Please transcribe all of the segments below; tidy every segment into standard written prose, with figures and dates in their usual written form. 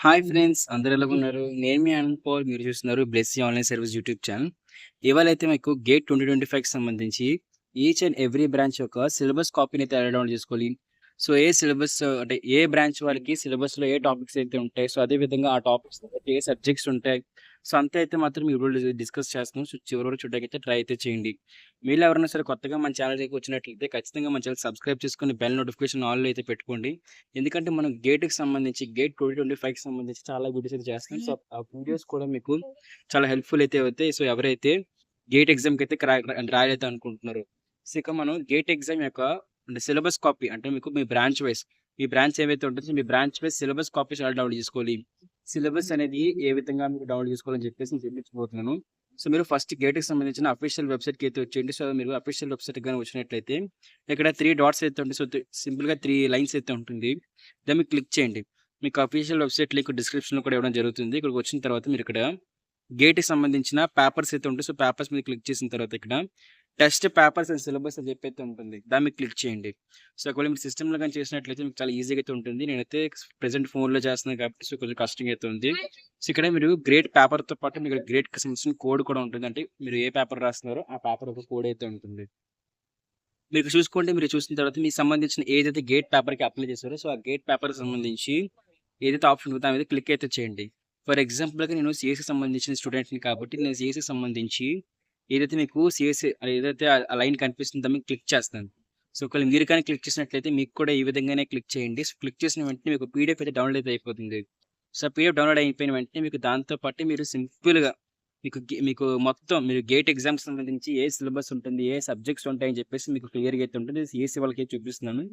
Hi friends, అందరూ ఎలాగున్నారు? నేను మీ Anant Paul. మీరు చూస్తున్నారు Blessy online service YouTube channel. ఇవాళైతే మీకు గేట్ 2025కి సంబంధించి ఈచ్ అండ్ ఎవ్రీ బ్రాంచ్ యొక్క సిలబస్ కాపీని అయితే ఎలా డౌన్‌లోడ్ చేసుకోవాలి. సో, ఏ సిలబస్ అంటే ఏ బ్రాంచ్ వాళ్ళకి సిలబస్‌లో ఏ టాపిక్స్ అయితే ఉంటాయి. సో, అదే విధంగా ఆ టాపిక్స్ ఏ సబ్జెక్ట్స్ ఉంటాయి. సో, అంతా అయితే మాత్రం ఈ వీడియోలో డిస్కస్ చేస్తున్నాం. సో, చివరి వరకు చూడడానికైతే ట్రై అయితే చేయండి. మీలో ఎవరైనా సరే కొత్తగా మన ఛానల్‌కి వచ్చినట్లయితే ఖచ్చితంగా మన ఛానల్ సబ్స్క్రైబ్ చేసుకొని బెల్ నోటిఫికేషన్ ఆల్‌లో అయితే పెట్టుకోండి. ఎందుకంటే మనం గేట్‌కి సంబంధించి గేట్ 2025కి సంబంధించి చాలా వీడియోస్ అయితే చేస్తున్నాం. సో, ఆ వీడియోస్ కూడా మీకు చాలా హెల్ప్‌ఫుల్ అయితే అవుతాయి. సో, ఎవరైతే గేట్ ఎగ్జామ్‌కి అయితే రాయాలి అనుకుంటున్నారో, సో, ఇక మనం గేట్ ఎగ్జామ్ యొక్క అంటే సిలబస్ కాపీ అంటే మీకు మీ బ్రాంచ్ వైస్ మీ బ్రాంచ్ ఏవైతే ఉంటుందో మీ బ్రాంచ్ వైస్ సిలబస్ కాపీస్ ఎలా డౌన్‌లోడ్ చేసుకోవాలి. సిలబస్ అనేది ఏ విధంగా మీరు డౌన్‌లోడ్ చేసుకోవాలని చెప్పేసి నేను చూపించబోతున్నాను. సో, మీరు ఫస్ట్ గేట్‌కి సంబంధించిన అఫీషియల్ వెబ్‌సైట్‌కి అయితే వచ్చేయండి. సో, మీరు అఫీషియల్ వెబ్‌సైట్‌కి గాని వచ్చినట్లయితే ఇక్కడ 3 డాట్స్ అయితే ఉంటాయి. సో, సింపుల్‌గా 3 లైన్స్ అయితే ఉంటుంది. దాన్ని మీరు క్లిక్ చేయండి. మీకు అఫీషియల్ వెబ్‌సైట్ లింక్ డిస్క్రిప్షన్‌లో కూడా ఇవ్వడం జరుగుతుంది. ఇక్కడికి వచ్చిన తర్వాత మీరు ఇక్కడ గేట్‌కి సంబంధించిన పేపర్స్ అయితే ఉంటాయి. సో, పేపర్స్ మీద క్లిక్ చేసిన తర్వాత ఇక్కడ టెస్ట్ పేపర్స్ అండ్ సిలబస్ అని చెప్పి అయితే ఉంటుంది. దాన్ని మీరు క్లిక్ చేయండి. సో, ఒకవేళ మీరు సిస్టమ్‌లో గాని చేసినట్లయితే మీకు చాలా ఈజీగా అయితే ఉంటుంది. నేనైతే ప్రెజెంట్ ఫోన్‌లో చేస్తున్నాను కాబట్టి సో, కొంచెం కష్టంగా అయితే ఉంది. సో, ఇక్కడ మీరు గ్రేడ్ పేపర్‌తో పాటు మీకు గ్రేడ్‌కి సంబంధించిన కోడ్ కూడా ఉంటుంది. అంటే మీరు ఏ పేపర్ రాస్తున్నారో ఆ పేపర్ ఒక కోడ్ అయితే ఉంటుంది. మీకు చూసుకోండి. మీరు చూసిన తర్వాత మీకు సంబంధించిన ఏదైతే గేట్ పేపర్‌కి అప్లై చేశారో, సో, ఆ గేట్ పేపర్‌కి సంబంధించి ఏదైతే ఆప్షన్ ఉందో దాని మీద క్లిక్ అయితే చేయండి. ఫర్ ఎగ్జాంపుల్‌గా నేను సీఎస్‌కి సంబంధించిన స్టూడెంట్‌ని కాబట్టి నేను సీఎస్‌కి సంబంధించి ఏదైతే మీకు సీఎస్‌సి ఏదైతే ఆ లైన్ కనిపిస్తుందో దాన్ని క్లిక్ చేస్తాను. సో, ఒకవేళ మీరు కానీ క్లిక్ చేసినట్లయితే మీకు కూడా ఈ విధంగానే క్లిక్ చేయండి. సో, క్లిక్ చేసిన వెంటనే మీకు పీడీఎఫ్ అయితే డౌన్‌లోడ్ అయితే అయిపోతుంది. సో, పీడీఎఫ్ డౌన్‌లోడ్ అయిపోయిన వెంటనే మీకు దాంతో పాటు మీరు సింపుల్‌గా మీకు మొత్తం మీరు గేట్ ఎగ్జామ్‌కి సంబంధించి ఏ సిలబస్ ఉంటుంది, ఏ సబ్జెక్ట్స్ ఉంటాయని చెప్పేసి మీకు క్లియర్‌గా అయితే ఉంటుంది. సీఎస్‌సి వాళ్ళకైతే చూపిస్తున్నాను.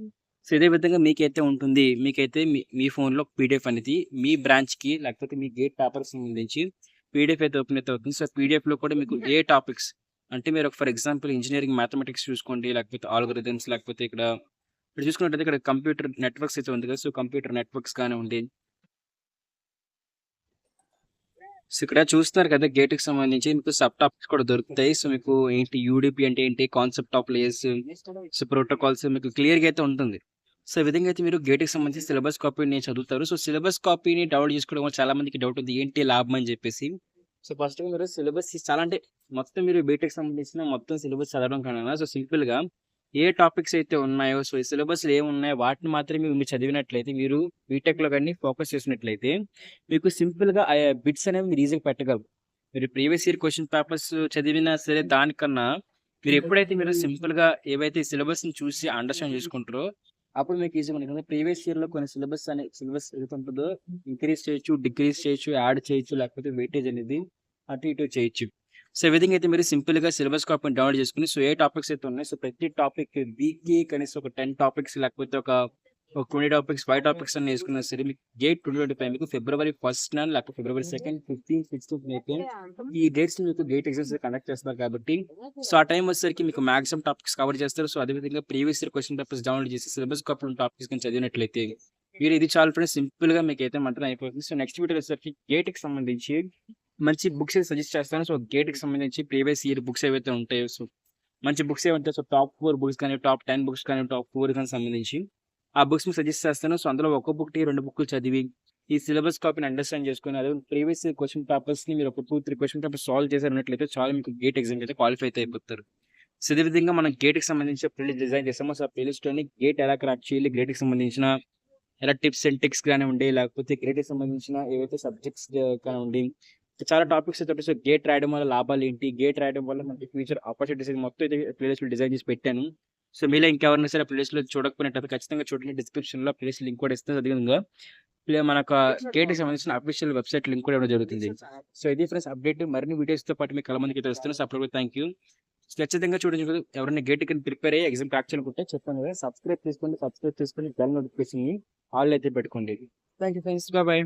సో, ఇదే విధంగా మీకైతే ఉంటుంది. మీకైతే మీ ఫోన్‌లో పీడీఎఫ్ అనేది మీ బ్రాంచ్‌కి లేకపోతే మీ గేట్ పేపర్‌కి సంబంధించి పీడీఎఫ్ అయితే ఓపెన్ అయితే అవుతుంది. సో, పీడీఎఫ్‌లో కూడా మీకు ఏ టాపిక్స్ అంటే మీరు ఫర్ ఎగ్జాంపుల్ ఇంజినీరింగ్ మ్యాథమెటిక్స్ చూసుకోండి, లేకపోతే ఆల్గోరిథమ్స్ లేకపోతే ఇక్కడ చూసుకున్నట్టయితే ఇక్కడ కంప్యూటర్ నెట్వర్క్స్ అయితే ఉంది కదా! సో, కంప్యూటర్ నెట్వర్క్స్ కానివ్వండి. సో, ఇక్కడ చూస్తున్నారు కదా! గేట్‌కి సంబంధించి మీకు సబ్ టాపిక్స్ కూడా దొరుకుతాయి. సో, మీకు ఏంటి యూడీపీ అంటే ఏంటి? Concept of layers, so, protocols మీకు క్లియర్‌గా అయితే ఉంటుంది. సో, ఈ విధంగా అయితే మీరు గేట్‌కి సంబంధించి సిలబస్ కాపీని చదువుతారు. సో, సిలబస్ కాపీని డౌన్‌లోడ్ చేసుకోవడం వల్ల చాలా మందికి డౌట్ ఉంది. ఏంటి లాభం అని చెప్పేసి. సో, ఫస్ట్‌గా మీరు సిలబస్ చాలా అంటే మొత్తం మీరు బీటెక్‌కి సంబంధించిన మొత్తం సిలబస్ చదవడం కన్నా సో, సింపుల్‌గా ఏ టాపిక్స్ అయితే ఉన్నాయో సో, ఈ సిలబస్‌లో ఏమున్నాయో వాటిని మాత్రమే మీరు చదివినట్లయితే మీరు బీటెక్‌లో గాని ఫోకస్ చేసినట్లయితే మీకు సింపుల్‌గా బిట్స్ అనేవి మీరు ఈజీగా పెట్టగలరు. మీరు ప్రీవియస్ ఇయర్ క్వెషన్ పేపర్స్ చదివినా సరే దానికన్నా మీరు ఎప్పుడైతే సింపుల్‌గా ఏవైతే సిలబస్‌ని చూసి అండర్‌స్టాండ్ చేసుకుంటారో అప్పుడు మీకు ఈజీగా ఉంటుంది. ప్రీవియస్ ఇయర్‌లో కొన్ని సిలబస్ ఏదైతే ఉంటుందో ఇంక్రీజ్ చేయొచ్చు, డిక్రీజ్ చేయొచ్చు, యాడ్ చేయొచ్చు లేకపోతే వెయిటేజ్ అనేది అటు ఇటు చేయొచ్చు. సో, ఈ విధంగా అయితే మీరు సింపుల్‌గా సిలబస్ కాపీని డౌన్‌లోడ్ చేసుకొని సో, ఏ టాపిక్స్ అయితే ఉన్నాయో సో, ప్రతి టాపిక్ వీక్‌కి కనీసం ఒక 10 టాపిక్స్ లేకపోతే ఒక 20 టాపిక్స్, 5 టాపిక్స్ అన్ని ఏసుకున్నా సరే మీకు గేట్ 2025 మీకు ఫిబ్రవరి 1 లేకపోతే ఫిబ్రవరి 2, 15, 16 అయితే ఈ డేట్స్‌లో మీకు గేట్ ఎగ్జామ్స్ కండక్ట్ చేస్తున్నారు కాబట్టి సో, ఆ టైం వచ్చేసరికి మీకు మాక్సిమం టాపిక్స్ కవర్ చేస్తారు. సో, అదే విధంగా previous year question papers download చేసి సిలబస్ కాపీలో టాపిక్స్ గాని చదివినట్లయితే మీరు ఇది చాలు ఫ్రెండ్స్ సింపుల్‌గా మీకైతే మాత్రం అయిపోతుంది. సో, నెక్స్ట్ వీడియోలో వచ్చేసరికి గేట్‌కి సంబంధించి మంచి బుక్స్ అయితే సజెస్ట్ చేస్తాను. సో, గేట్‌కి సంబంధించి ప్రీవియస్ ఇయర్ బుక్స్ ఏవైతే ఉంటాయో సో, మంచి బుక్స్ ఏవుంటాయో సో, టాప్ 4 బుక్స్ కానీ, టాప్ 10 బుక్స్ కానీ, టాప్ 4 గాని సంబంధించి ఆ బుక్స్ మీకు సజెస్ట్ చేస్తాను. సో, అందులో ఒక్కో బుక్‌కి 2 బుక్‌లు చదివి ఈ సిలబస్ కాపీని అండర్‌స్టాండ్ చేసుకొని అదే ప్రీవియస్ ఇయర్ క్వెషన్ పేపర్స్‌ని మీరు ఒక 2, 3 క్వెషన్ పేపర్స్ సాల్వ్ చేశారన్నట్లయితే చాలు మీకు గేట్ ఎగ్జామ్‌కి అయితే క్వాలిఫై అయితే అయిపోతారు. సో, ఇదే విధంగా మనం గేట్‌కి సంబంధించిన ప్లేలిస్ట్ డిజైన్ చేసాము. సో, ఆ ప్లేలిస్ట్‌లోని గేట్ ఎలా క్రాక్ చేయాలి, గేట్‌కి సంబంధించిన ఎలా టిప్స్ అండ్ ట్రిక్స్ కానివ్వండి, లేకపోతే గేట్‌కి సంబంధించిన ఏవైతే సబ్జెక్ట్స్ కానివ్వండి, చాలా టాపిక్స్ అయితే ఉంటాయి. సో, గేట్ రాయడం వల్ల లాభాలేంటి? గేట్ రాయడం వల్ల మనకి ఫ్యూచర్ ఆపర్చునిటీస్ మొత్తం అయితే ప్లేలిస్ట్‌లో డిజైన్ చేసి పెట్టాను. సో, మీలో ఇంకెవరైనా సరే ప్లేలిస్ట్‌లో చూడకపోయినట్లయితే ఖచ్చితంగా చూడండి. డిస్క్రిప్షన్‌లో ప్లేలిస్ట్ లింక్ కూడా ఇస్తాను. అదేవిధంగా మనకు గేట్‌కి సంబంధించిన అఫీషియల్ వెబ్‌సైట్ లింక్ కూడా ఇవ్వడం జరుగుతుంది. సో, ఇది ఫ్రెండ్స్ అప్డేట్. మరిన్ని వీడియోస్‌తో పాటు మీకు చాలా మందికి అయితే వస్తున్నాను. సో, అప్పటివరకు థాంక్ యూ. ఖచ్చితంగా చూడండి. ఎవరైనా గేట్‌కి ప్రిపేర్ అయ్యి ఎగ్జామ్ క్రాక్ చేయాలనుకుంటే చెప్పాను కదా! సబ్స్క్రైబ్ చేసుకొని బెల్ నోటిఫికేషన్‌ని ఆల్ అయితే పెట్టుకోండి. Thank you friends. By by.